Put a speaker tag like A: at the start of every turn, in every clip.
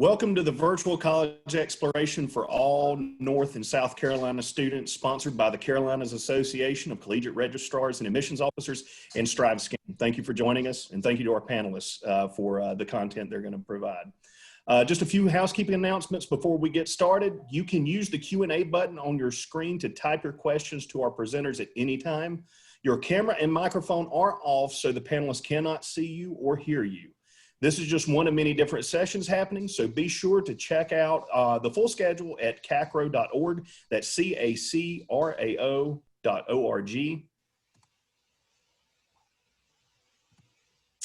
A: Welcome to the Virtual College Exploration for all North and South Carolina students, sponsored by the Carolinas Association of Collegiate Registrars and Admissions Officers and StriveScan. Thank you for joining us, and thank you to our panelists for the content they're going to provide. Just a few housekeeping announcements before we get started. You can use the Q&A button on your screen to type your questions to our presenters at any time. Your camera and microphone are off so the panelists cannot see you or hear you. This is just one of many different sessions happening, so be sure to check out the full schedule at CACRAO.org. That's CACRAO.org.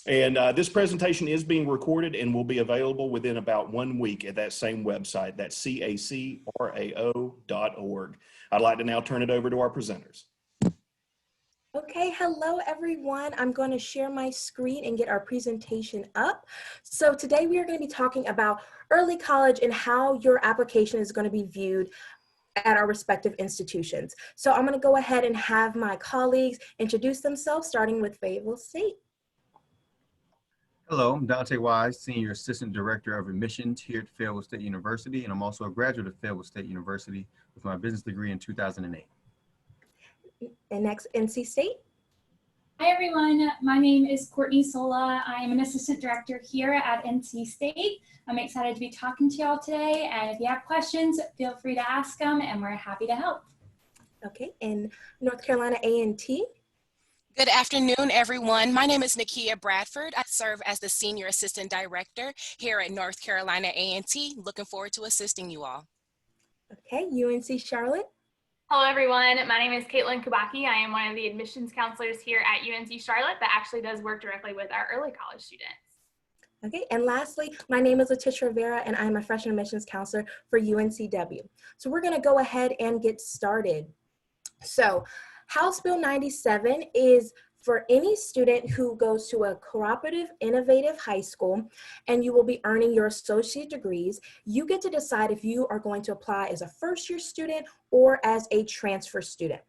A: And this presentation is being recorded and will be available within about 1 week at that same website. That's CACRAO.org. I'd like to now turn it over to our presenters.
B: Okay, hello everyone. I'm going to share my screen and get our presentation up. So today we are going to be talking about early college and how your application is going to be viewed at our respective institutions. So I'm going to go ahead and have my colleagues introduce themselves, starting with Fayetteville State.
C: Hello, I'm Dante Wise, Senior Assistant Director of Admissions here at Fayetteville State University, and I'm also a graduate of Fayetteville State University with my business degree in 2008.
B: And next, NC State.
D: Hi everyone, my name is Courtney Sola. I am an assistant director here at NC State. I'm excited to be talking to y'all today, and if you have questions, feel free to ask them and we're happy to help.
B: Okay, and North Carolina A&T.
E: Good afternoon, everyone. My name is Nakia Bradford. I serve as the Senior Assistant Director here at North Carolina A&T. Looking forward to assisting you all.
B: Okay, UNC Charlotte.
F: Hello everyone, my name is Caitlin Kubaki. I am one of the admissions counselors here at UNC Charlotte that actually does work directly with our early college students.
B: Okay, and lastly, my name is Letitia Rivera and I'm a freshman admissions counselor for UNCW. So we're gonna go ahead and get started. So House Bill 97 is for any student who goes to a Cooperative Innovative High School and you will be earning your associate degrees. You get to decide if you are going to apply as a first-year student or as a transfer student.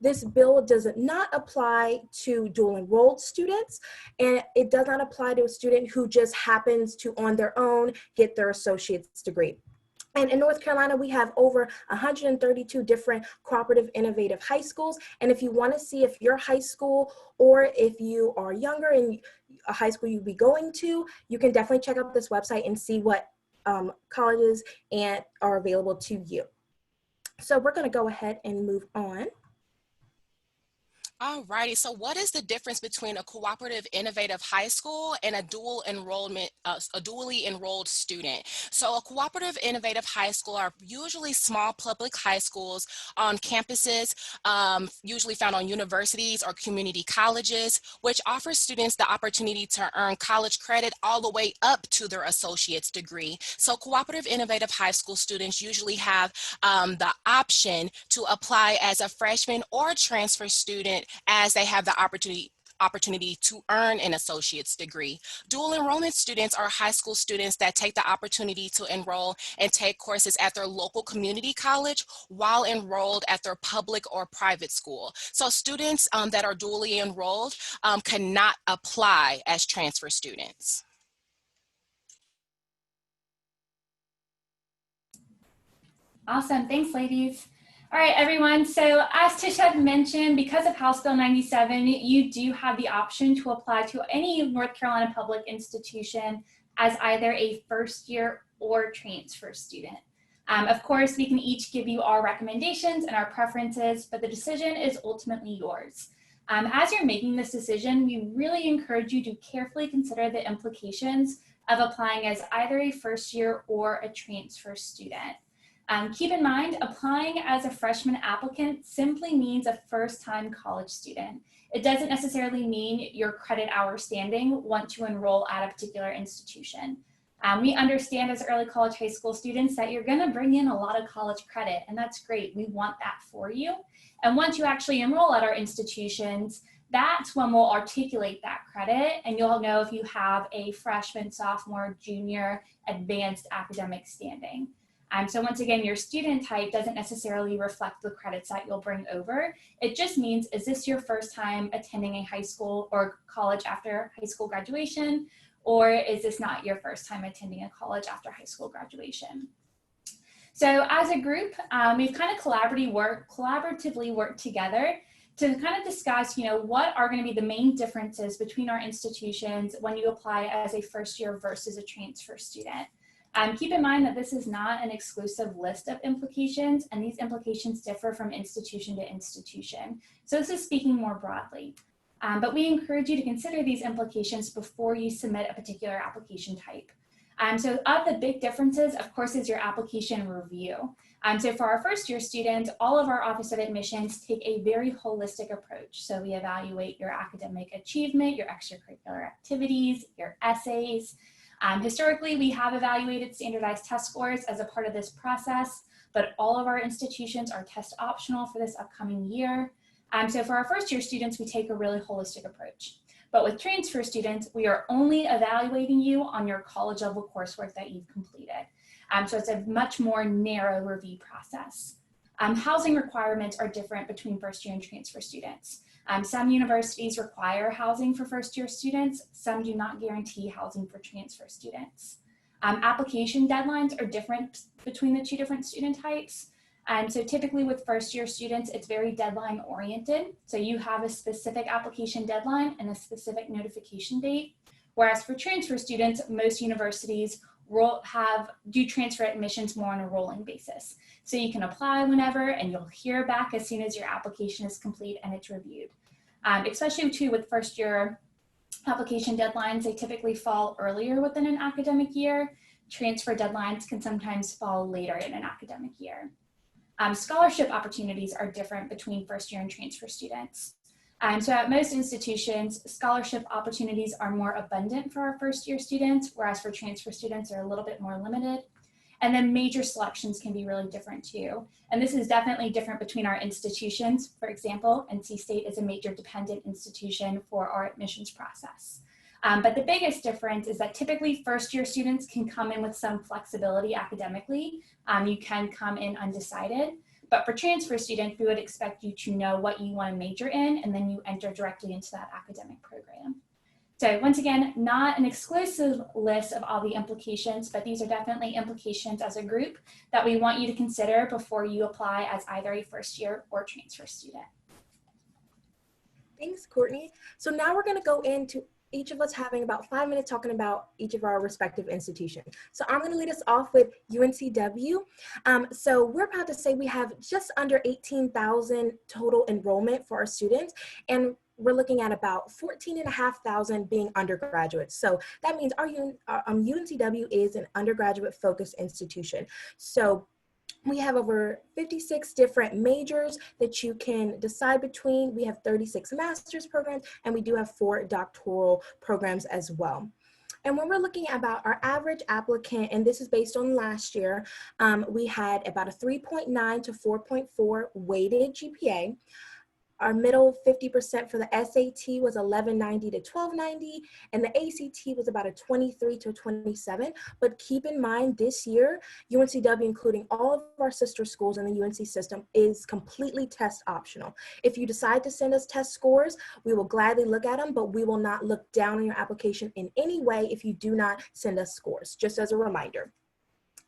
B: This bill does not apply to dual enrolled students, and it does not apply to a student who just happens to on their own get their associate's degree. And in North Carolina, we have over 132 different cooperative innovative high schools. And if you want to see if your high school or if you are younger and a high school you'd be going to, you can definitely check out this website and see what colleges are available to you. So we're going to go ahead and move on.
E: Alrighty, so what is the difference between a cooperative innovative high school and a dually enrolled student? So a cooperative innovative high school are usually small public high schools on campuses, usually found on universities or community colleges, which offer students the opportunity to earn college credit all the way up to their associate's degree. So cooperative innovative high school students usually have the option to apply as a freshman or a transfer student as they have the opportunity to earn an associate's degree. Dual enrollment students are high school students that take the opportunity to enroll and take courses at their local community college while enrolled at their public or private school. So students that are dually enrolled cannot apply as transfer students.
D: Awesome, thanks ladies. All right, everyone, so as Tish had mentioned, because of House Bill 97, you do have the option to apply to any North Carolina public institution as either a first year or transfer student. Of course, we can each give you our recommendations and our preferences, but the decision is ultimately yours. As you're making this decision, we really encourage you to carefully consider the implications of applying as either a first year or a transfer student. Keep in mind, applying as a freshman applicant simply means a first-time college student. It doesn't necessarily mean your credit hour standing once you enroll at a particular institution. We understand as early college high school students that you're gonna bring in a lot of college credit, and that's great. We want that for you. And once you actually enroll at our institutions, that's when we'll articulate that credit, and you'll know if you have a freshman, sophomore, junior, advanced academic standing. So once again, your student type doesn't necessarily reflect the credits that you'll bring over. It just means, is this your first time attending a high school or college after high school graduation? or is this not your first time attending a college after high school graduation? So as a group, we've kind of collaboratively worked together to kind of discuss, what are going to be the main differences between our institutions when you apply as a first year versus a transfer student. Keep in mind that this is not an exclusive list of implications, and these implications differ from institution to institution. So this is speaking more broadly. But we encourage you to consider these implications before you submit a particular application type. So of the big differences, of course, is your application review. So for our first year students, all of our Office of Admissions take a very holistic approach. So we evaluate your academic achievement, your extracurricular activities, your essays. Historically, we have evaluated standardized test scores as a part of this process, but all of our institutions are test optional for this upcoming year. So for our first year students, we take a really holistic approach. But with transfer students, we are only evaluating you on your college level coursework that you've completed. So it's a much more narrow review process. Housing requirements are different between first year and transfer students. Some universities require housing for first year students, some do not guarantee housing for transfer students. Application deadlines are different between the two different student types. So typically with first year students, it's very deadline oriented. So you have a specific application deadline and a specific notification date. Whereas for transfer students, most universities do transfer admissions more on a rolling basis. So you can apply whenever and you'll hear back as soon as your application is complete and it's reviewed. Especially too with first year application deadlines, they typically fall earlier within an academic year. Transfer deadlines can sometimes fall later in an academic year. Scholarship opportunities are different between first year and transfer students. So at most institutions, scholarship opportunities are more abundant for our first year students, whereas for transfer students are a little bit more limited. And then major selections can be really different too. And this is definitely different between our institutions. For example, NC State is a major dependent institution for our admissions process. But the biggest difference is that typically first year students can come in with some flexibility academically. You can come in undecided, but for transfer students, we would expect you to know what you want to major in, and then you enter directly into that academic program. So once again, not an exclusive list of all the implications, but these are definitely implications as a group that we want you to consider before you apply as either a first year or transfer student.
B: Thanks, Courtney. So now we're going to go into each of us having about 5 minutes talking about each of our respective institutions. So I'm going to lead us off with UNCW. So we're proud to say we have just under 18,000 total enrollment for our students, and we're looking at about 14,500 being undergraduates. So that means our UNCW is an undergraduate focused institution. So we have over 56 different majors that you can decide between. We have 36 master's programs, and we do have 4 doctoral programs as well. And when we're looking at about our average applicant, and this is based on last year, we had about a 3.9 to 4.4 weighted GPA. Our middle 50% for the SAT was 1190 to 1290, and the ACT was about a 23 to 27. But keep in mind, this year, UNCW, including all of our sister schools in the UNC system, is completely test optional. If you decide to send us test scores, we will gladly look at them, but we will not look down on your application in any way if you do not send us scores, just as a reminder.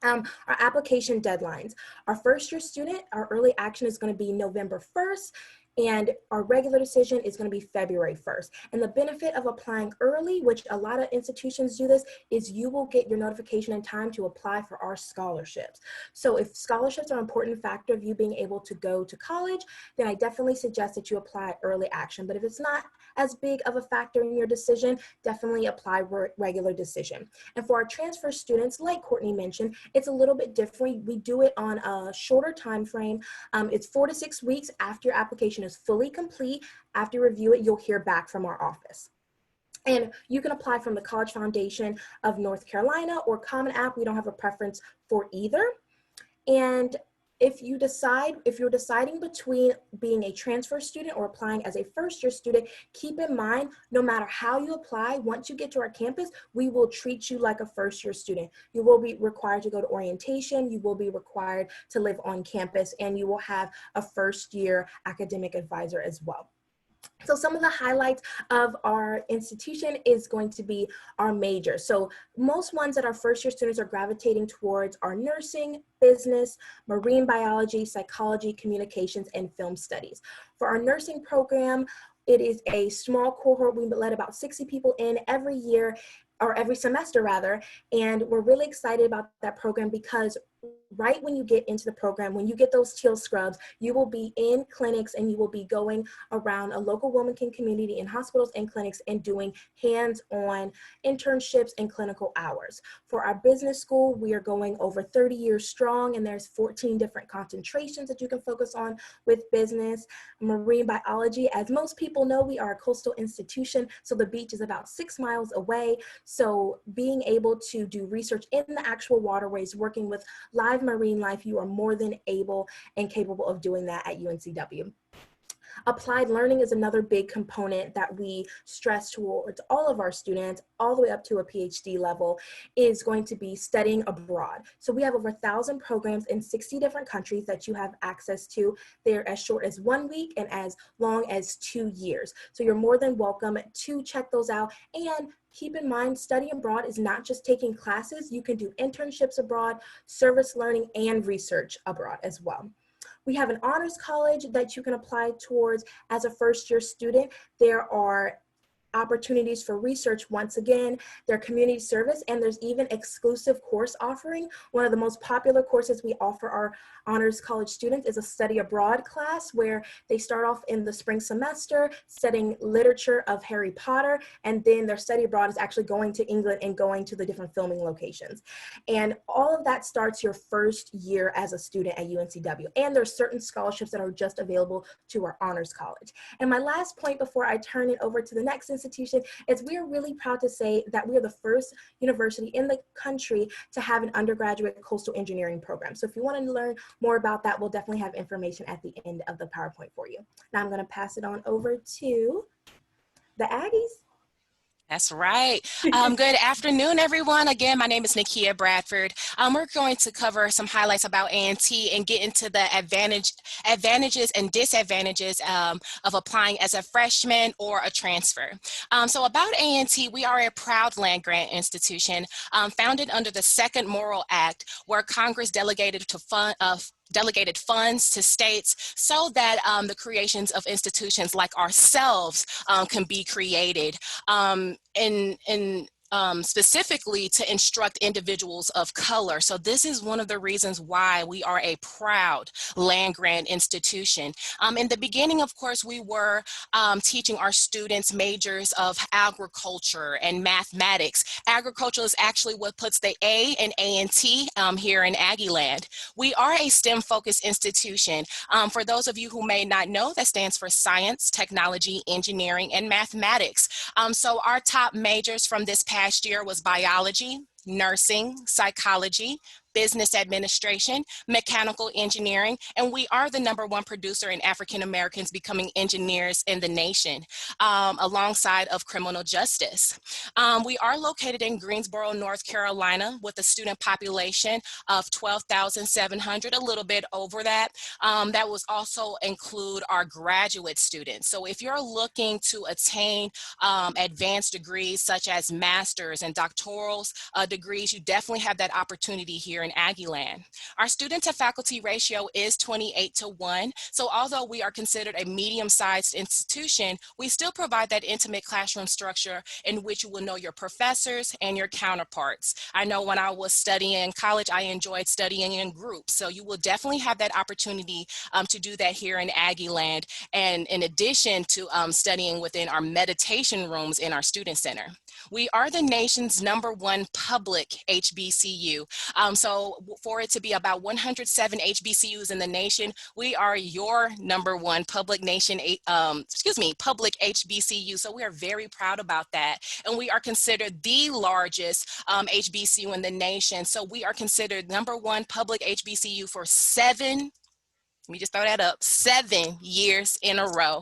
B: Our application deadlines. Our first year student, our early action is going to be November 1st. And our regular decision is going to be February 1st. And the benefit of applying early, which a lot of institutions do this, is you will get your notification in time to apply for our scholarships. So if scholarships are an important factor of you being able to go to college, then I definitely suggest that you apply early action. But if it's not as big of a factor in your decision, definitely apply regular decision. And for our transfer students, like Courtney mentioned, it's a little bit different. We do it on a shorter time frame. It's 4 to 6 weeks after your application is fully complete. After you review it, you'll hear back from our office. And you can apply from the College Foundation of North Carolina or Common App. We don't have a preference for either. And if you're deciding between being a transfer student or applying as a first year student, keep in mind, no matter how you apply, once you get to our campus, we will treat you like a first year student. You will be required to go to orientation, you will be required to live on campus, and you will have a first year academic advisor as well. So some of the highlights of our institution is going to be our major. So most ones that our first year students are gravitating towards are nursing, business, marine biology, psychology, communications, and film studies. For our nursing program, it is a small cohort. We let about 60 people in every year, or every semester rather, and we're really excited about that program because right when you get into the program, when you get those teal scrubs, you will be in clinics and you will be going around a local Wilmington community in hospitals and clinics and doing hands-on internships and clinical hours. For our business school, we are going over 30 years strong, and there's 14 different concentrations that you can focus on with business. Marine biology, as most people know, we are a coastal institution, so the beach is about 6 miles away. So being able to do research in the actual waterways, working with live marine life, you are more than able and capable of doing that at UNCW. Applied learning is another big component that we stress towards all of our students, all the way up to a PhD level, is going to be studying abroad. So we have over 1,000 programs in 60 different countries that you have access to. They're as short as 1 week and as long as 2 years. So you're more than welcome to check those out. And keep in mind, study abroad is not just taking classes. You can do internships abroad, service learning, and research abroad as well. We have an honors college that you can apply towards as a first-year student. There are opportunities for research once again, their community service, and there's even exclusive course offering. One of the most popular courses we offer our honors college students is a study abroad class where they start off in the spring semester studying literature of Harry Potter, and then their study abroad is actually going to England and going to the different filming locations. And all of that starts your first year as a student at UNCW. And there's certain scholarships that are just available to our honors college. And my last point before I turn it over to the next institution is we are really proud to say that we are the first university in the country to have an undergraduate coastal engineering program. So if you want to learn more about that, we'll definitely have information at the end of the PowerPoint for you. Now I'm going to pass it on over to the Aggies.
E: That's right. Good afternoon, everyone. Again, my name is Nakia Bradford. We're going to cover some highlights about A&T and get into the advantages and disadvantages of applying as a freshman or a transfer. So about A&T, we are a proud land-grant institution founded under the Second Morrill Act, where Congress delegated funds to states so that the creations of institutions like ourselves can be created specifically to instruct individuals of color. So this is one of the reasons why we are a proud land-grant institution. In the beginning, of course, we were teaching our students majors of agriculture and mathematics. Agriculture is actually what puts the A in A&T here in Aggie Land. We are a STEM-focused institution. For those of you who may not know, that stands for science, technology, engineering, and mathematics. So our top majors from this past year was biology, nursing, psychology, business administration, mechanical engineering, and we are the #1 producer in African Americans becoming engineers in the nation, alongside of criminal justice. We are located in Greensboro, North Carolina, with a student population of 12,700, a little bit over that. That was also include our graduate students. So if you're looking to attain advanced degrees such as master's and doctoral degrees, you definitely have that opportunity here in Aggieland. Our student to faculty ratio is 28:1. So although we are considered a medium-sized institution, we still provide that intimate classroom structure in which you will know your professors and your counterparts. I know when I was studying in college, I enjoyed studying in groups. So you will definitely have that opportunity to do that here in Aggieland. And in addition to studying within our meditation rooms in our student center. We are the nation's #1 public HBCU. So for it to be about 107 HBCUs in the nation, we are your #1 public public HBCU. So we are very proud about that. And we are considered the largest HBCU in the nation. So we are considered #1 public HBCU for 7 Let me just throw that up, 7 years in a row.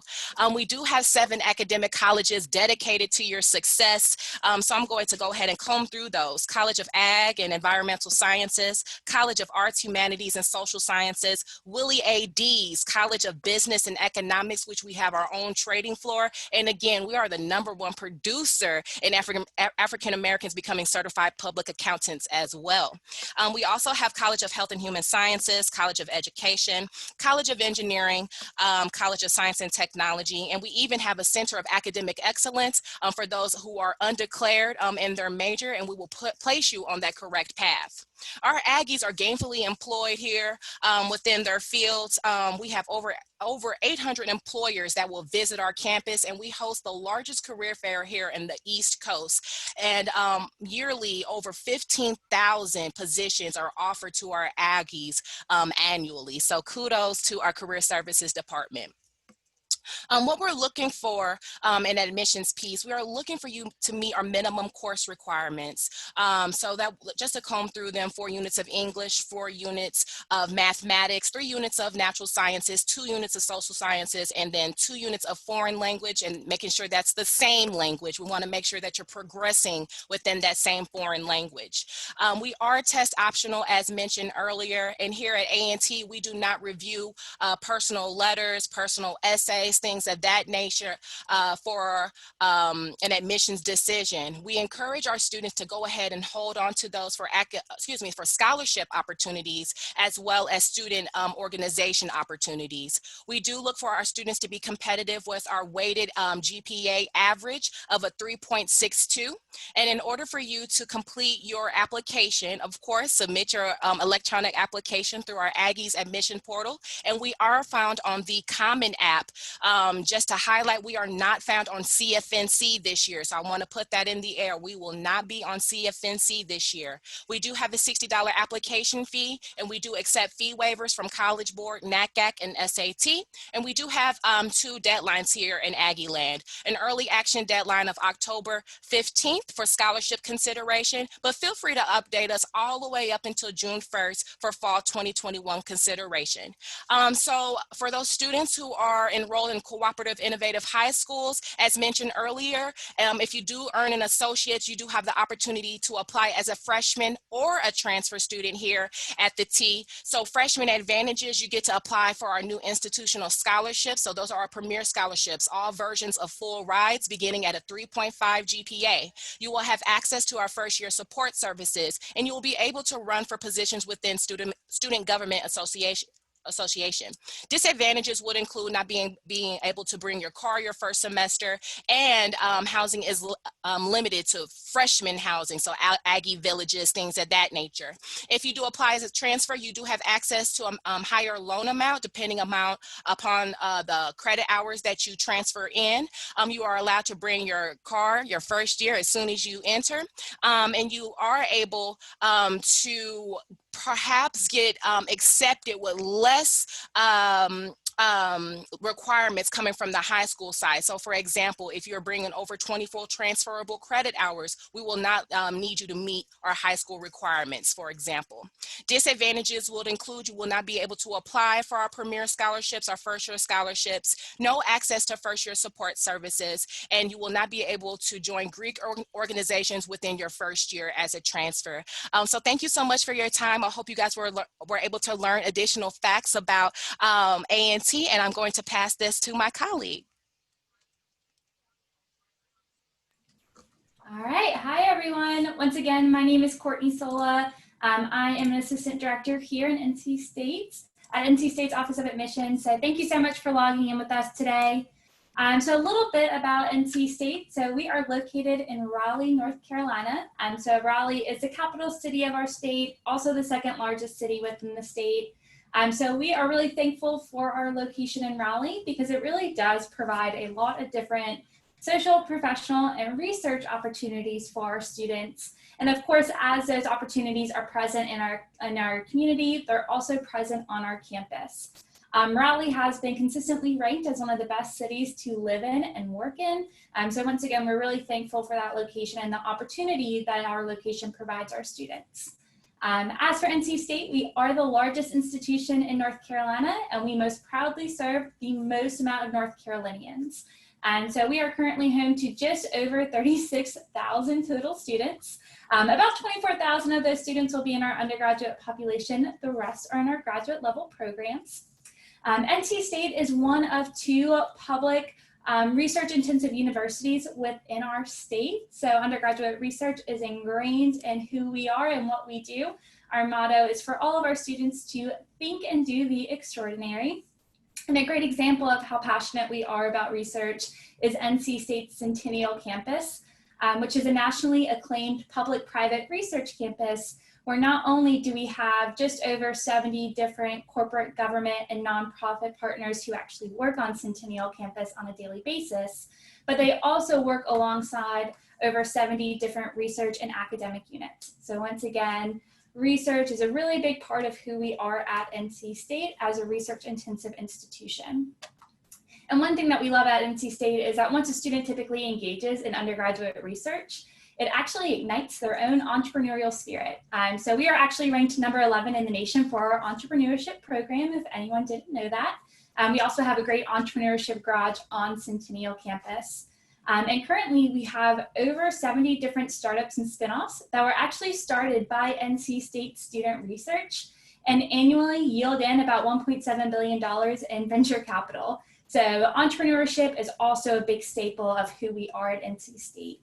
E: We do have 7 academic colleges dedicated to your success. So I'm going to go ahead and comb through those. College of Ag and Environmental Sciences, College of Arts, Humanities, and Social Sciences, Willie A. Dees, College of Business and Economics, which we have our own trading floor. And again, we are the #1 producer in African Americans becoming certified public accountants as well. We also have College of Health and Human Sciences, College of Education, College of Engineering, College of Science and Technology, and we even have a Center of Academic Excellence for those who are undeclared in their major, and we will place you on that correct path. Our Aggies are gainfully employed here within their fields. We have over 800 employers that will visit our campus, and we host the largest career fair here in the East Coast. And yearly, over 15,000 positions are offered to our Aggies annually. So kudos to our Career Services Department. What we're looking for in admissions piece, we are looking for you to meet our minimum course requirements. So that just to comb through them, 4 units of English, 4 units of mathematics, 3 units of natural sciences, 2 units of social sciences, and then 2 units of foreign language, and making sure that's the same language. We want to make sure that you're progressing within that same foreign language. We are test optional, as mentioned earlier, and here at A&T, we do not review personal letters, personal essays, things of that nature for an admissions decision. We encourage our students to go ahead and hold on to those for scholarship opportunities as well as student organization opportunities. We do look for our students to be competitive with our weighted GPA average of a 3.62. And in order for you to complete your application, of course, submit your electronic application through our Aggies admission portal. And we are found on the Common App. Just to highlight, we are not found on CFNC this year. So I want to put that in the air. We will not be on CFNC this year. We do have a $60 application fee, and we do accept fee waivers from College Board, NACAC, and SAT. And we do have 2 deadlines here in Aggie Land. An early action deadline of October 15th for scholarship consideration, but feel free to update us all the way up until June 1st for fall 2021 consideration. So for those students who are enrolled in Cooperative Innovative High Schools, as mentioned earlier, if you do earn an associate's, you do have the opportunity to apply as a freshman or a transfer student here at the T. So freshman advantages, you get to apply for our new institutional scholarships. So those are our premier scholarships, all versions of full rides beginning at a 3.5 GPA. You will have access to our first year support services, and you will be able to run for positions within student government association. Disadvantages would include not being able to bring your car your first semester, and housing is limited to freshman housing, so Aggie villages, things of that nature. If you do apply as a transfer, you do have access to a higher loan amount depending upon the credit hours that you transfer in. You are allowed to bring your car your first year as soon as you enter, and you are able to perhaps get accepted with less requirements coming from the high school side. So for example, if you're bringing over 24 transferable credit hours, we will not need you to meet our high school requirements, for example. Disadvantages would include you will not be able to apply for our premier scholarships, our first year scholarships, no access to first year support services, and you will not be able to join Greek organizations within your first year as a transfer. So thank you so much for your time. I hope you guys were able to learn additional facts about A&T, and I'm going to pass this to my colleague.
D: All right. Hi, everyone. Once again, my name is Courtney Sola. I am an assistant director here in NC State's Office of Admissions. So thank you so much for logging in with us today. So a little bit about NC State. So we are located in Raleigh, North Carolina. So Raleigh is the capital city of our state, also the second largest city within the state. So we are really thankful for our location in Raleigh because it really does provide a lot of different social, professional, and research opportunities for our students. And of course, as those opportunities are present in our community, they're also present on our campus. Raleigh has been consistently ranked as one of the best cities to live in and work in. So once again, we're really thankful for that location and the opportunity that our location provides our students. As for NC State, we are the largest institution in North Carolina, and we most proudly serve the most amount of North Carolinians. And so we are currently home to just over 36,000 total students. About 24,000 of those students will be in our undergraduate population. The rest are in our graduate level programs. NC State is one of two public research intensive universities within our state. So undergraduate research is ingrained in who we are and what we do. Our motto is for all of our students to think and do the extraordinary. And a great example of how passionate we are about research is NC State's Centennial Campus, which is a nationally acclaimed public-private research campus where not only do we have just over 70 different corporate, government, and nonprofit partners who actually work on Centennial Campus on a daily basis, but they also work alongside over 70 different research and academic units. So once again, research is a really big part of who we are at NC State as a research-intensive institution. And one thing that we love at NC State is that once a student typically engages in undergraduate research, it actually ignites their own entrepreneurial spirit. So we are actually ranked number 11 in the nation for our entrepreneurship program, if anyone didn't know that. We also have a great entrepreneurship garage on Centennial Campus. And currently we have over 70 different startups and spinoffs that were actually started by NC State student research and annually yield in about $1.7 billion in venture capital. So entrepreneurship is also a big staple of who we are at NC State.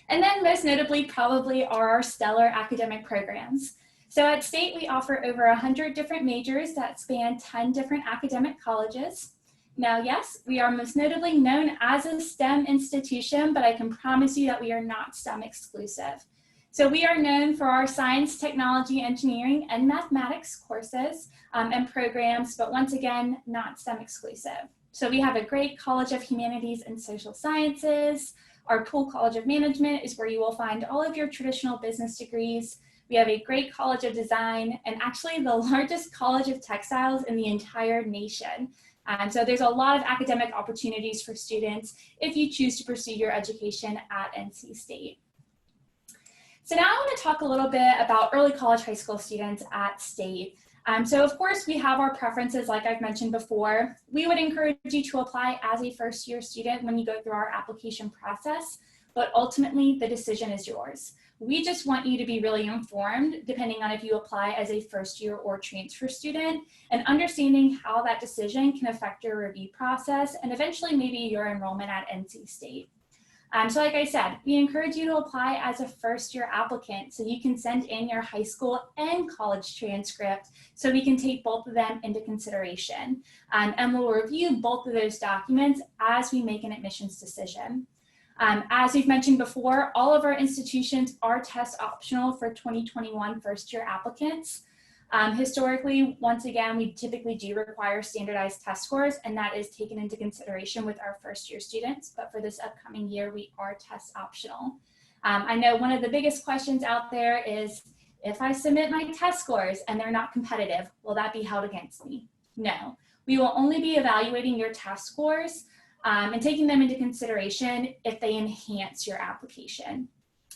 D: And then most notably probably are our stellar academic programs. So at State, we offer over 100 different majors that span 10 different academic colleges. Now, yes, we are most notably known as a STEM institution, but I can promise you that we are not STEM exclusive. So we are known for our science, technology, engineering, and mathematics courses and programs, but once again, not STEM exclusive. So we have a great College of Humanities and Social Sciences. Our Poole College of Management is where you will find all of your traditional business degrees. We have a great College of Design and actually the largest College of Textiles in the entire nation. So there's a lot of academic opportunities for students if you choose to pursue your education at NC State. So now I want to talk a little bit about early college high school students at State. So of course we have our preferences like I've mentioned before. We would encourage you to apply as a first-year student when you go through our application process, but ultimately the decision is yours. We just want you to be really informed depending on if you apply as a first-year or transfer student and understanding how that decision can affect your review process and eventually maybe your enrollment at NC State. So like I said, we encourage you to apply as a first-year applicant so you can send in your high school and college transcript so we can take both of them into consideration. And we'll review both of those documents as we make an admissions decision. As we've mentioned before, all of our institutions are test optional for 2021 first-year applicants. Historically, once again, we typically do require standardized test scores, and that is taken into consideration with our first-year students, but for this upcoming year, we are test optional. I know one of the biggest questions out there is, if I submit my test scores and they're not competitive, will that be held against me? No, we will only be evaluating your test scores and taking them into consideration if they enhance your application.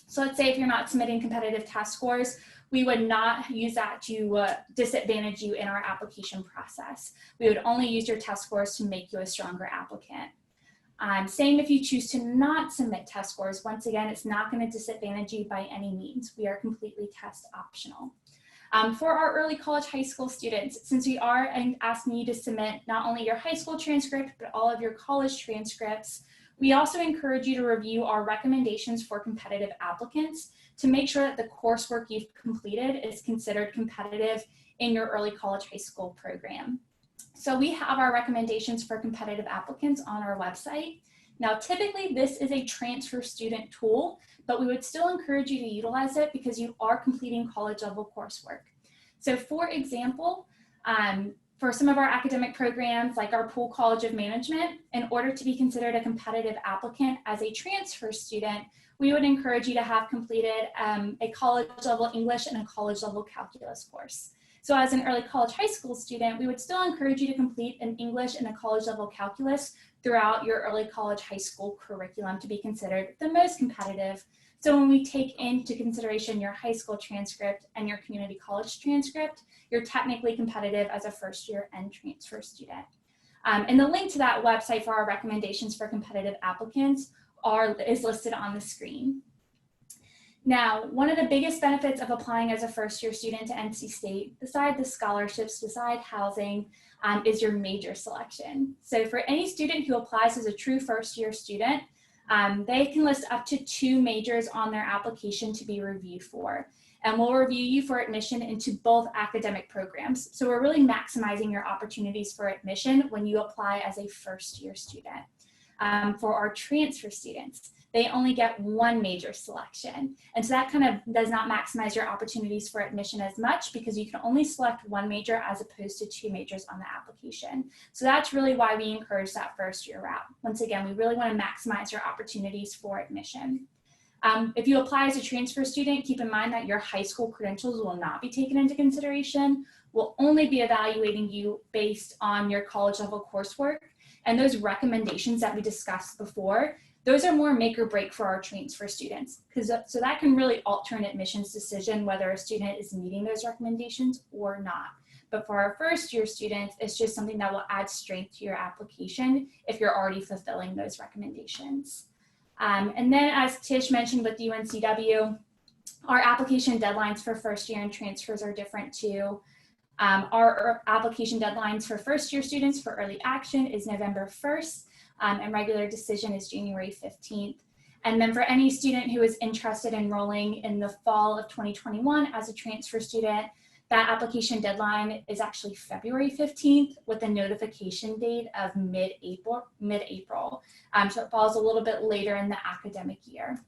D: So let's say if you're not submitting competitive test scores, we would not use that to disadvantage you in our application process. We would only use your test scores to make you a stronger applicant. Same if you choose to not submit test scores. Once again, it's not going to disadvantage you by any means. We are completely test optional. For our early college high school students, since we are asking you to submit not only your high school transcript, but all of your college transcripts, we also encourage you to review our recommendations for competitive applicants to make sure that the coursework you've completed is considered competitive in your early college high school program. So we have our recommendations for competitive applicants on our website. Now, typically this is a transfer student tool, but we would still encourage you to utilize it because you are completing college level coursework. So for example, for some of our academic programs like our Poole College of Management, in order to be considered a competitive applicant as a transfer student, we would encourage you to have completed a college level English and a college level calculus course. So as an early college high school student, we would still encourage you to complete an English and a college level calculus throughout your early college high school curriculum to be considered the most competitive So when we take into consideration your high school transcript and your community college transcript, you're technically competitive as a first year and transfer student. And the link to that website for our recommendations for competitive applicants is listed on the screen. Now, one of the biggest benefits of applying as a first year student to NC State, beside the scholarships, beside housing, is your major selection. So for any student who applies as a true first year student, they can list up to 2 majors on their application to be reviewed for. And we'll review you for admission into both academic programs. So we're really maximizing your opportunities for admission when you apply as a first year student. For our transfer students, they only get 1 major selection. And so that kind of does not maximize your opportunities for admission as much because you can only select 1 major as opposed to 2 majors on the application. So that's really why we encourage that first year route. Once again, we really want to maximize your opportunities for admission. If you apply as a transfer student, keep in mind that your high school credentials will not be taken into consideration. We'll only be evaluating you based on your college level coursework. And those recommendations that we discussed before, those are more make or break for our transfer students. So that can really alter an admissions decision whether a student is meeting those recommendations or not. But for our first year students, it's just something that will add strength to your application if you're already fulfilling those recommendations. And then as Tish mentioned with UNCW, our application deadlines for first year and transfers are different too. Our application deadlines for first year students for early action is November 1st, and regular decision is January 15th. And then for any student who is interested in enrolling in the fall of 2021 as a transfer student, that application deadline is actually February 15th with a notification date of mid-April. So it falls a little bit later in the academic year.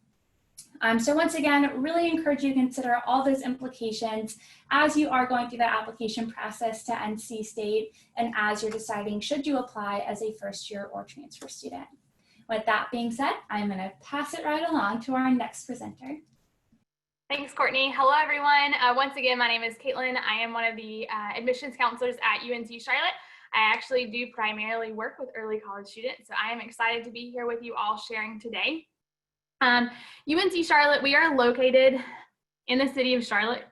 D: So once again, really encourage you to consider all those implications as you are going through the application process to NC State and as you're deciding should you apply as a first year or transfer student. With that being said, I'm going to pass it right along to our next presenter.
F: Thanks, Courtney. Hello, everyone. Once again, my name is Caitlin. I am one of the admissions counselors at UNC Charlotte. I actually do primarily work with early college students, so I am excited to be here with you all sharing today. UNC Charlotte, we are located in the city of Charlotte,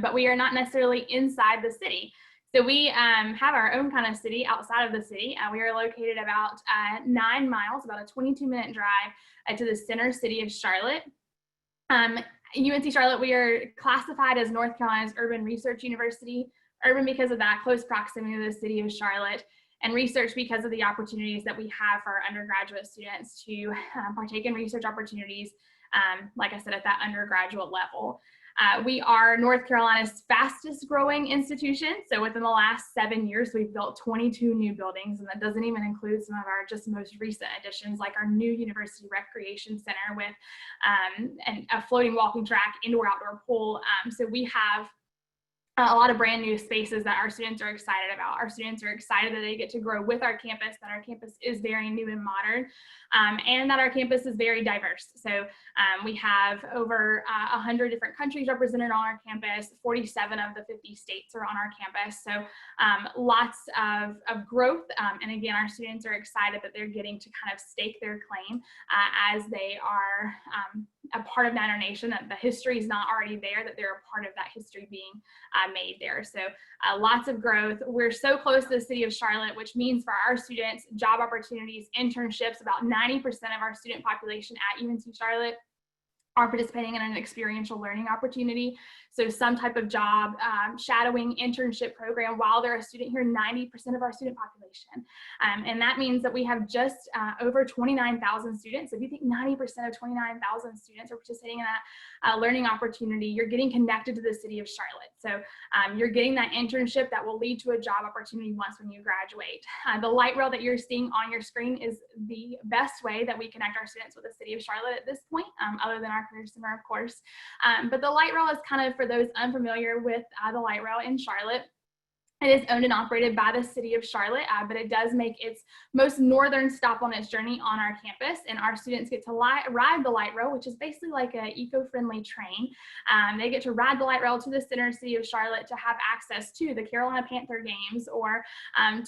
F: but we are not necessarily inside the city. So we have our own kind of city outside of the city. We are located about 9 miles, about a 22-minute drive to the center city of Charlotte. UNC Charlotte, we are classified as North Carolina's urban research university, urban because of that close proximity to the city of Charlotte, and research because of the opportunities that we have for our undergraduate students to partake in research opportunities, like I said, at that undergraduate level. We are North Carolina's fastest growing institution. So within the last 7 years, we've built 22 new buildings, and that doesn't even include some of our just most recent additions, like our new University Recreation Center with a floating walking track, indoor-outdoor pool. So we have a lot of brand new spaces that our students are excited about. Our students are excited that they get to grow with our campus, that our campus is very new and modern, and that our campus is very diverse. So we have over 100 different countries represented on our campus. 47 of the 50 states are on our campus. So lots of growth. And again, our students are excited that they're getting to kind of stake their claim as they are a part of Niner Nation, that the history is not already there, that they're a part of that history being made there. So lots of growth. We're so close to the city of Charlotte, which means for our students, job opportunities, internships. About 90% of our student population at UNC Charlotte are participating in an experiential learning opportunity. So some type of job, shadowing, internship program while they're a student here, 90% of our student population. And that means that we have just over 29,000 students. So if you think 90% of 29,000 students are participating in that learning opportunity, you're getting connected to the city of Charlotte. So you're getting that internship that will lead to a job opportunity once when you graduate. The light rail that you're seeing on your screen is the best way that we connect our students with the city of Charlotte at this point, other than our Career Center, of course. But the light rail is kind of for those unfamiliar with the light rail in Charlotte. It is owned and operated by the city of Charlotte, but it does make its most northern stop on its journey on our campus. And our students get to ride the light rail, which is basically like an eco-friendly train. They get to ride the light rail to the center city of Charlotte to have access to the Carolina Panther games or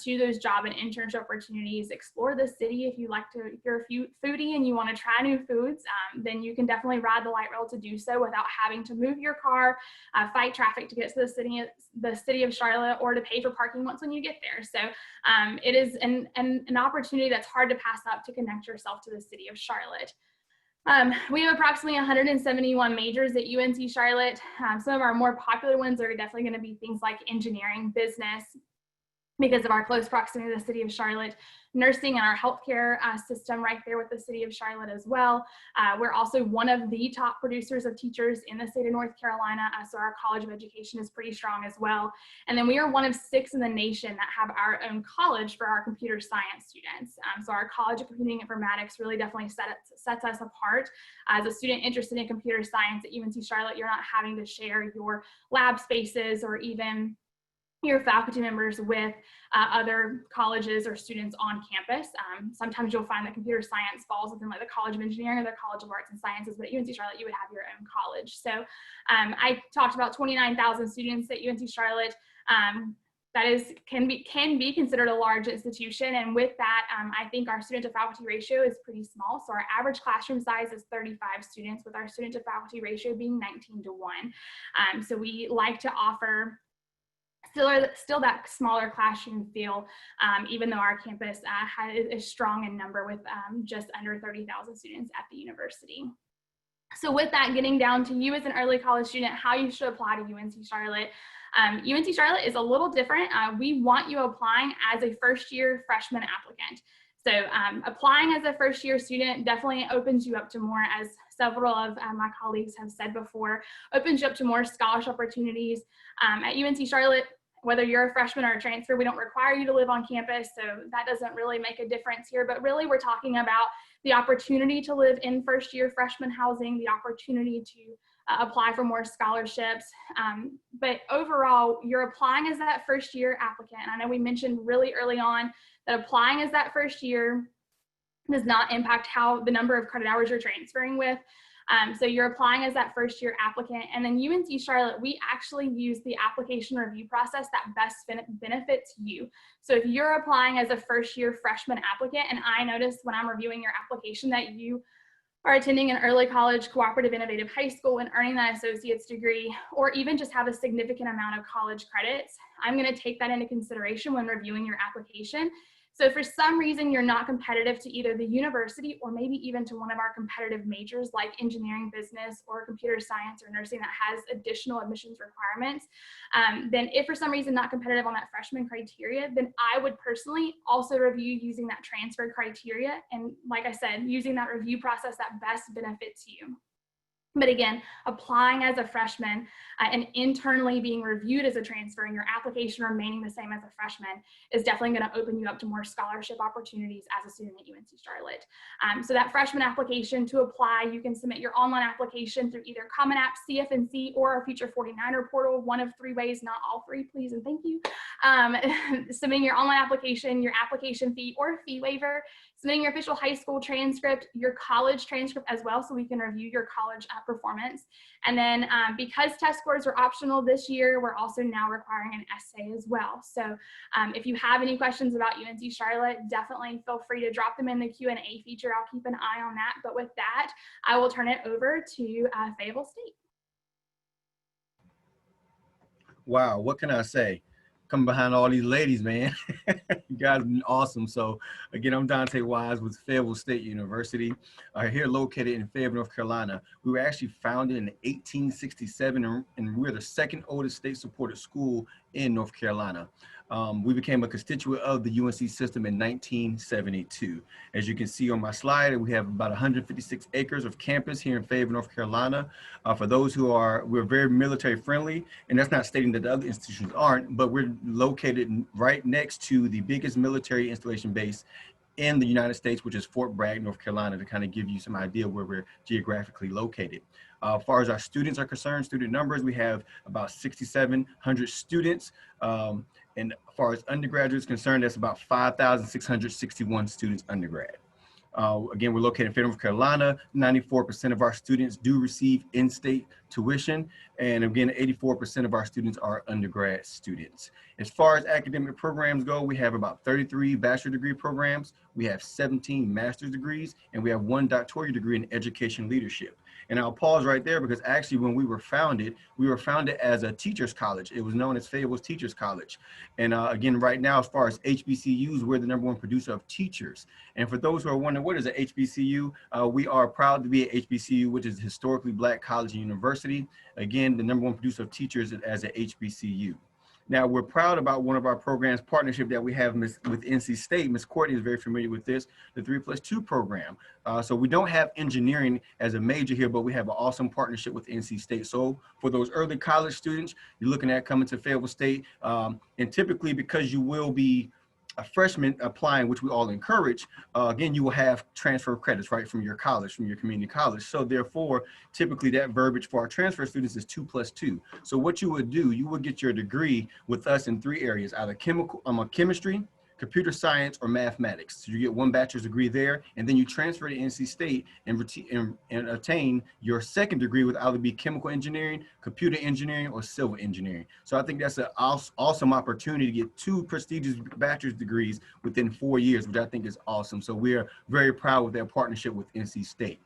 F: to those job and internship opportunities, explore the city. If you're a foodie and you want to try new foods, then you can definitely ride the light rail to do so without having to move your car, fight traffic to get to the city of Charlotte, or to pay for parking once when you get there. So it is an opportunity that's hard to pass up to connect yourself to the city of Charlotte. We have approximately 171 majors at UNC Charlotte. Some of our more popular ones are definitely going to be things like engineering, business, because of our close proximity to the city of Charlotte, nursing and our healthcare system right there with the city of Charlotte as well. We're also one of the top producers of teachers in the state of North Carolina, so our College of Education is pretty strong as well. And then we are one of 6 in the nation that have our own college for our computer science students. So our College of Computing Informatics really definitely sets us apart. As a student interested in computer science at UNC Charlotte, you're not having to share your lab spaces or even your faculty members with other colleges or students on campus. Sometimes you'll find that computer science falls within like the College of Engineering or the College of Arts and Sciences, but at UNC Charlotte, you would have your own college. So I talked about 29,000 students at UNC Charlotte. That can be considered a large institution. And with that, I think our student to faculty ratio is pretty small. So our average classroom size is 35 students, with our student to faculty ratio being 19:1. So we like to offer still that smaller classroom feel, even though our campus is strong in number with just under 30,000 students at the university. So with that, getting down to you as an early college student, how you should apply to UNC Charlotte. UNC Charlotte is a little different. We want you applying as a first-year freshman applicant. So applying as a first-year student definitely opens you up to more, as several of my colleagues have said before, opens you up to more scholarship opportunities. At UNC Charlotte, whether you're a freshman or a transfer, we don't require you to live on campus, so that doesn't really make a difference here. But really, we're talking about the opportunity to live in first-year freshman housing, the opportunity to apply for more scholarships. But overall, you're applying as that first-year applicant. And I know we mentioned really early on that applying as that first year does not impact the number of credit hours you're transferring with. So you're applying as that first year applicant. And then UNC Charlotte, we actually use the application review process that best benefits you. So if you're applying as a first year freshman applicant, and I noticed when I'm reviewing your application that you are attending an early college cooperative innovative high school and earning that associate's degree, or even just have a significant amount of college credits, I'm going to take that into consideration when reviewing your application. So if for some reason you're not competitive to either the university or maybe even to one of our competitive majors like engineering, business, or computer science or nursing that has additional admissions requirements, then if for some reason not competitive on that freshman criteria, then I would personally also review using that transfer criteria. And like I said, using that review process that best benefits you. But again, applying as a freshman and internally being reviewed as a transfer and your application remaining the same as a freshman is definitely going to open you up to more scholarship opportunities as a student at UNC Charlotte. So that freshman application, to apply, you can submit your online application through either Common App, CFNC, or our Future 49er portal, one of 3 ways, not all 3, please and thank you. Submitting your online application, your application fee or fee waiver, submitting your official high school transcript, your college transcript as well, so we can review your college performance. And then because test scores are optional this year, we're also now requiring an essay as well. So if you have any questions about UNC Charlotte, definitely feel free to drop them in the Q&A feature. I'll keep an eye on that. But with that, I will turn it over to Fayetteville State.
C: Wow, what can I say? Coming behind all these ladies, man. You guys have been awesome. So again, I'm Dante Wise with Fayetteville State University, here located in Fayetteville, North Carolina. We were actually founded in 1867, and we're the second oldest state-supported school in North Carolina. We became a constituent of the UNC system in 1972. As you can see on my slide, we have about 156 acres of campus here in Fayetteville, North Carolina. For those who we're very military friendly, and that's not stating that the other institutions aren't, but we're located right next to the biggest military installation base in the United States, which is Fort Bragg, North Carolina, to kind of give you some idea where we're geographically located. As far as our students are concerned, student numbers, we have about 6,700 students. And as far as undergraduates concerned, that's about 5,661 students undergrad. Again, we're located in Fayetteville, North Carolina. 94% of our students do receive in-state tuition. And again, 84% of our students are undergrad students. As far as academic programs go, we have about 33 bachelor degree programs. We have 17 master's degrees, and we have 1 doctoral degree in education leadership. And I'll pause right there because actually when we were founded as a teacher's college. It was known as Fayetteville's Teachers College. And again, right now, as far as HBCUs, we're the #1 producer of teachers. And for those who are wondering, what is an HBCU? We are proud to be an HBCU, which is historically Black college and university. Again, the #1 producer of teachers as an HBCU. Now, we're proud about one of our programs, partnership that we have with NC State. Ms. Courtney is very familiar with this, the 3+2 program. So we don't have engineering as a major here, but we have an awesome partnership with NC State. So for those early college students, you're looking at coming to Fayetteville State. And typically, because you will be a freshman applying, which we all encourage, again, you will have transfer credits, right, from your college, from your community college. So therefore, typically that verbiage for our transfer students is 2+2. So what you would do, you would get your degree with us in 3 areas, either chemistry, computer science, or mathematics. So you get 1 bachelor's degree there, and then you transfer to NC State and attain your second degree with either be chemical engineering, computer engineering, or civil engineering. So I think that's an awesome opportunity to get 2 prestigious bachelor's degrees within 4 years, which I think is awesome. So we're very proud with that partnership with NC State.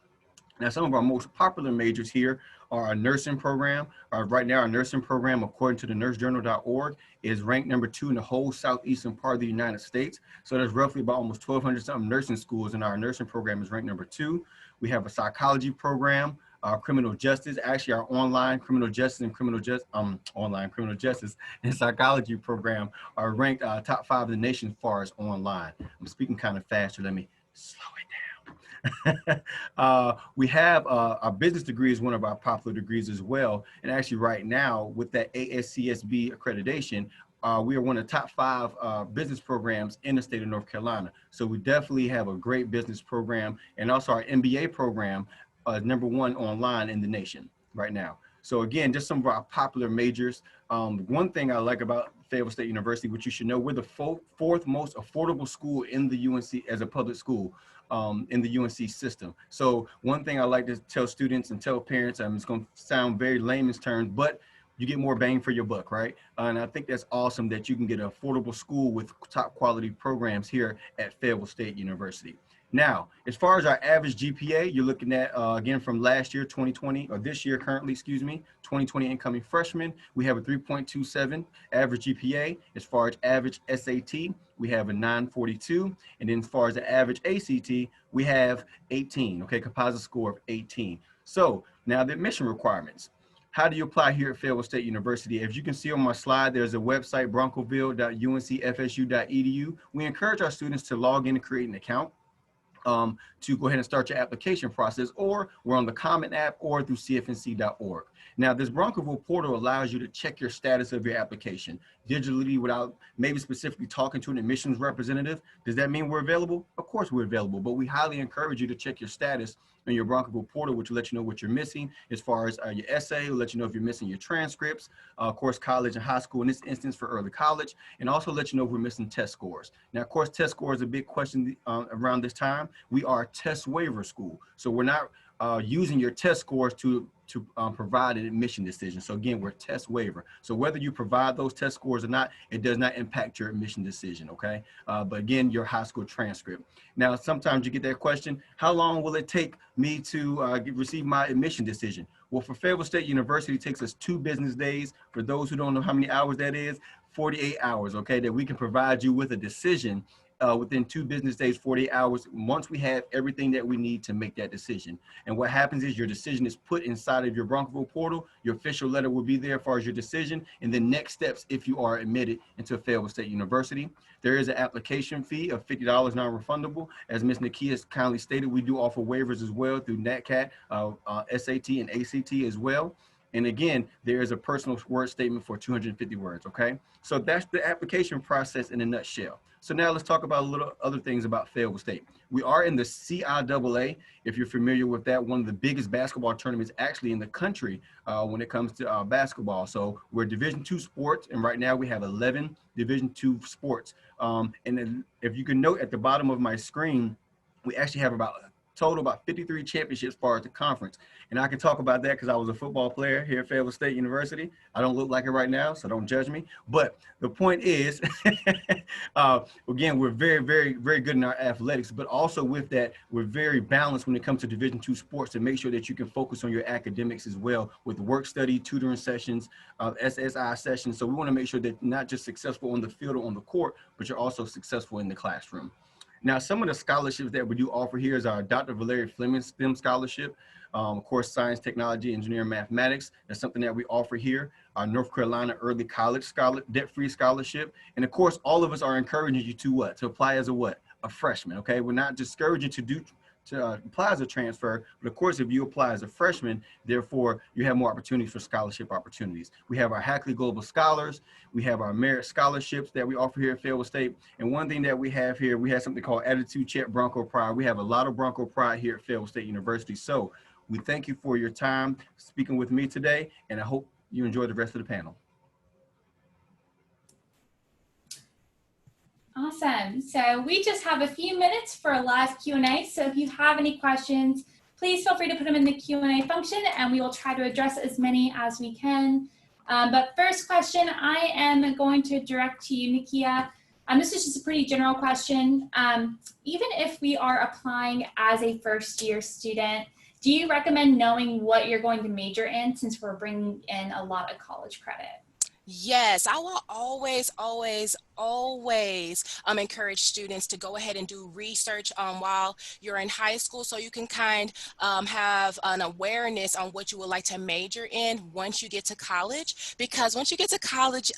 C: Now, some of our most popular majors here are our nursing program. Right now, our nursing program, according to the nursejournal.org, is ranked #2 in the whole southeastern part of the United States. So there's roughly about almost 1,200 something nursing schools, and our nursing program is ranked #2. We have a psychology program, criminal justice, actually our online criminal justice and psychology program are ranked top 5 in the nation as far as online. I'm speaking kind of fast, so let me slow it down. We have our business degree is one of our popular degrees as well. And actually right now with that ASCSB accreditation, we are one of the top 5 business programs in the state of North Carolina. So we definitely have a great business program, and also our MBA program, #1 online in the nation right now. So again, just some of our popular majors. One thing I like about Fayetteville State University, which you should know, we're the 4th most affordable school in the UNC as a public school in the UNC system. So one thing I like to tell students and tell parents, it's going to sound very layman's terms, but you get more bang for your buck, right? And I think that's awesome that you can get an affordable school with top quality programs here at Fayetteville State University. Now, as far as our average GPA, you're looking at, again, from last year, 2020, or this year currently, 2020 incoming freshmen, we have a 3.27 average GPA. As far as average SAT, we have a 942. And then as far as the average ACT, we have 18, okay, composite score of 18. So now the admission requirements. How do you apply here at Fayetteville State University? As you can see on my slide, there's a website, broncoville.uncfsu.edu. We encourage our students to log in and create an account. To go ahead and start your application process, or we're on the Common app or through cfnc.org. Now, this Broncoville portal allows you to check your status of your application digitally without maybe specifically talking to an admissions representative. Does that mean we're available? Of course we're available, but we highly encourage you to check your status on your Broncoville portal, which will let you know what you're missing as far as your essay, will let you know if you're missing your transcripts, of course, college and high school in this instance for early college, and also let you know if we're missing test scores. Now, of course, test scores is a big question around this time. We are a test waiver school, so we're not using your test scores to provide an admission decision. So again, we're test waiver. So whether you provide those test scores or not, it does not impact your admission decision, okay? But again, your high school transcript. Now, sometimes you get that question, how long will it take me to receive my admission decision? Well, for Fayetteville State University, it takes us 2 business days. For those who don't know how many hours that is, 48 hours, okay, that we can provide you with a decision within 2 business days, 48 hours, once we have everything that we need to make that decision. And what happens is your decision is put inside of your Broncoville portal. Your official letter will be there as far as your decision, and then next steps if you are admitted into Fayetteville State University. There is an application fee of $50 non-refundable. As Ms. Nakia has kindly stated, we do offer waivers as well through NATCAT, SAT, and ACT as well. And again, there is a personal word statement for 250 words, okay? So that's the application process in a nutshell. So now let's talk about a little other things about Fayetteville State. We are in the CIAA, if you're familiar with that, one of the biggest basketball tournaments actually in the country when it comes to basketball. So we're Division II sports, and right now we have 11 Division II sports. And then if you can note at the bottom of my screen, we actually have about 53 championships as far as the conference. And I can talk about that because I was a football player here at Fayetteville State University. I don't look like it right now, so don't judge me. But the point is, again, we're very, very, very good in our athletics, but also with that, we're very balanced when it comes to Division II sports to make sure that you can focus on your academics as well with work study, tutoring sessions, SSI sessions. So we want to make sure that you're not just successful on the field or on the court, but you're also successful in the classroom. Now, some of the scholarships that we do offer here is our Dr. Valerie Fleming STEM Scholarship. Of course, science, technology, engineering, mathematics. That's something that we offer here. Our North Carolina Early College Debt-Free Scholarship. And of course, all of us are encouraging you to what? To apply as a what? A freshman, okay? We're not discouraging you to apply as a transfer, but of course, if you apply as a freshman, therefore, you have more opportunities for scholarship opportunities. We have our Hackley Global Scholars. We have our merit scholarships that we offer here at Fayetteville State. And one thing that we have here, we have something called Attitude Check Bronco Pride. We have a lot of Bronco Pride here at Fayetteville State University. So we thank you for your time speaking with me today, and I hope you enjoy the rest of the panel.
D: Awesome. So we just have a few minutes for a live Q&A. So if you have any questions, please feel free to put them in the Q&A function and we will try to address as many as we can. But first question, I am going to direct to you, Nikia. This is just a pretty general question. Even if we are applying as a first-year student, do you recommend knowing what you're going to major in since we're bringing in a lot of college credit?
E: Yes, I will always encourage students to go ahead and do research while you're in high school so you can have an awareness on what you would like to major in once you get to college. Because once you get to college,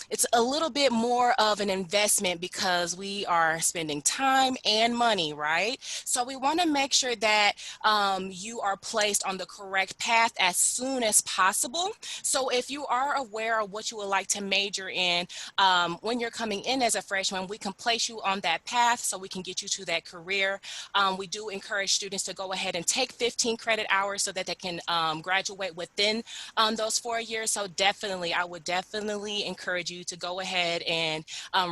E: it's a little bit more of an investment because we are spending time and money, right? So we want to make sure that you are placed on the correct path as soon as possible. So if you are aware of what you would like to major in, when you're coming in as a freshman, we can place you on that path so we can get you to that career. We do encourage students to go ahead and take 15 credit hours so that they can graduate within those 4 years. So definitely, I would definitely encourage you to go ahead and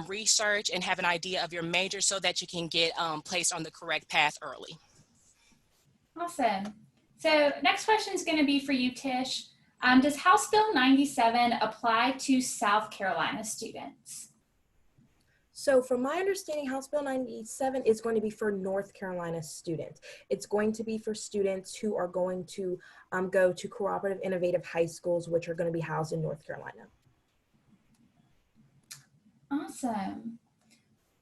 E: research and have an idea of your major so that you can get placed on the correct path early.
D: Awesome. So next question is going to be for you, Tish. Does House Bill 97 apply to South Carolina students?
B: So from my understanding, House Bill 97 is going to be for North Carolina students. It's going to be for students who are going to go to Cooperative Innovative High Schools, which are going to be housed in North Carolina.
D: Awesome.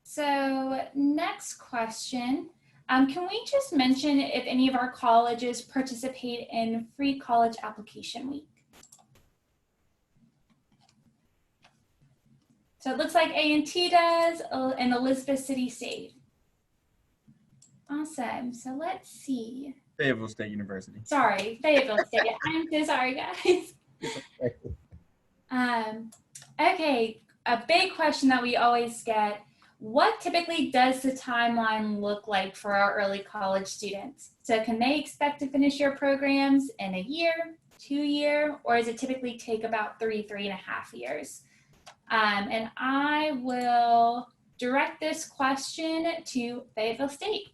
D: So next question. Can we just mention if any of our colleges participate in Free College Application Week? So it looks like A&T does and Elizabeth City State. Awesome. So let's see.
C: Fayetteville State University.
D: Sorry, Fayetteville State. I'm so sorry, guys. Okay, a big question that we always get. What typically does the timeline look like for our early college students? So can they expect to finish your programs in a year, 2 years, or does it typically take about 3.5 years? And I will direct this question to Fayetteville State.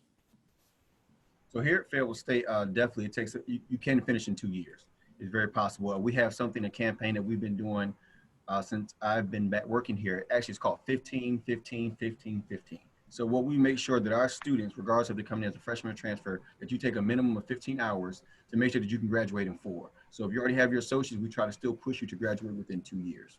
C: So here at Fayetteville State, definitely it takes, you can finish in 2 years. It's very possible. We have something, a campaign that we've been doing since I've been back working here. Actually, it's called 15, 15, 15, 15. So what we make sure that our students, regardless if they're coming as a freshman or transfer, that you take a minimum of 15 hours to make sure that you can graduate in 4. So if you already have your associates, we try to still push you to graduate within 2 years.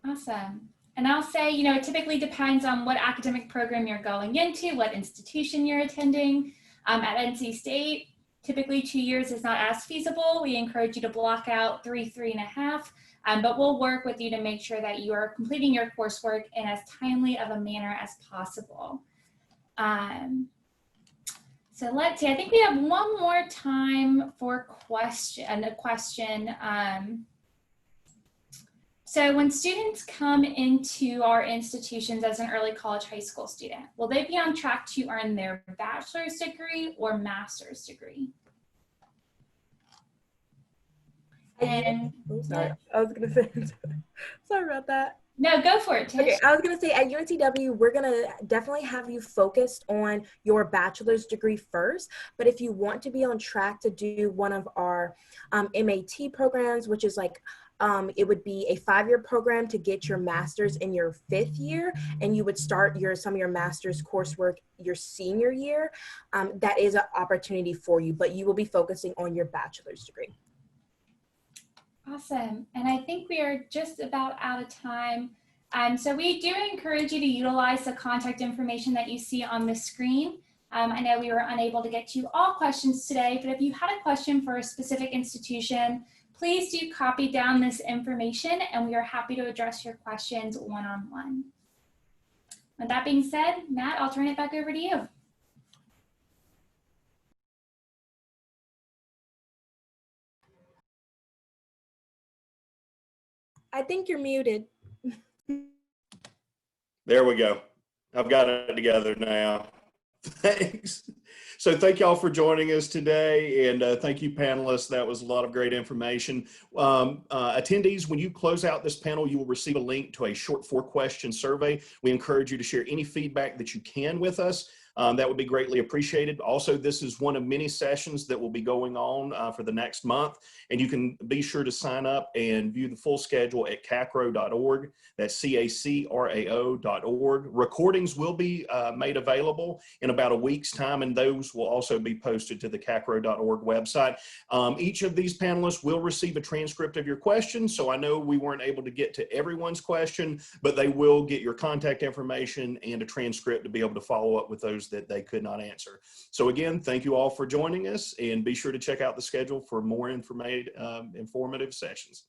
D: Awesome. And I'll say, you know, it typically depends on what academic program you're going into, what institution you're attending. At NC State, typically 2 years is not as feasible. We encourage you to block out 3.5, but we'll work with you to make sure that you are completing your coursework in as timely of a manner as possible. So let's see, I think we have one more time for a question. So when students come into our institutions as an early college high school student, will they be on track to earn their bachelor's degree or master's degree? And
B: sorry, I was gonna say, sorry about that.
D: No, go for it, Tish.
B: Okay, I was gonna say at UNCW, we're gonna definitely have you focused on your bachelor's degree first, but if you want to be on track to do one of our MAT programs, which is like, it would be a 5-year program to get your master's in your 5th year, and you would start some of your master's coursework your senior year. That is an opportunity for you, but you will be focusing on your bachelor's degree.
D: Awesome. And I think we are just about out of time. So we do encourage you to utilize the contact information that you see on the screen. I know we were unable to get to all questions today, but if you had a question for a specific institution, please do copy down this information and we are happy to address your questions one-on-one. With that being said, Matt, I'll turn it back over to you.
B: I think you're muted.
A: There we go. I've got it together now. Thanks. So thank y'all for joining us today, and thank you panelists. That was a lot of great information. Attendees, when you close out this panel, you will receive a link to a short 4-question survey. We encourage you to share any feedback that you can with us. That would be greatly appreciated. Also, this is one of many sessions that will be going on for the next month, and you can be sure to sign up and view the full schedule at CACRAO.org. That's CACRAO.org. Recordings will be made available in about a week's time, and those will also be posted to the CACRAO.org website. Each of these panelists will receive a transcript of your questions, so I know we weren't able to get to everyone's question, but they will get your contact information and a transcript to be able to follow up with those that they could not answer. So again, thank you all for joining us, and be sure to check out the schedule for more informative sessions.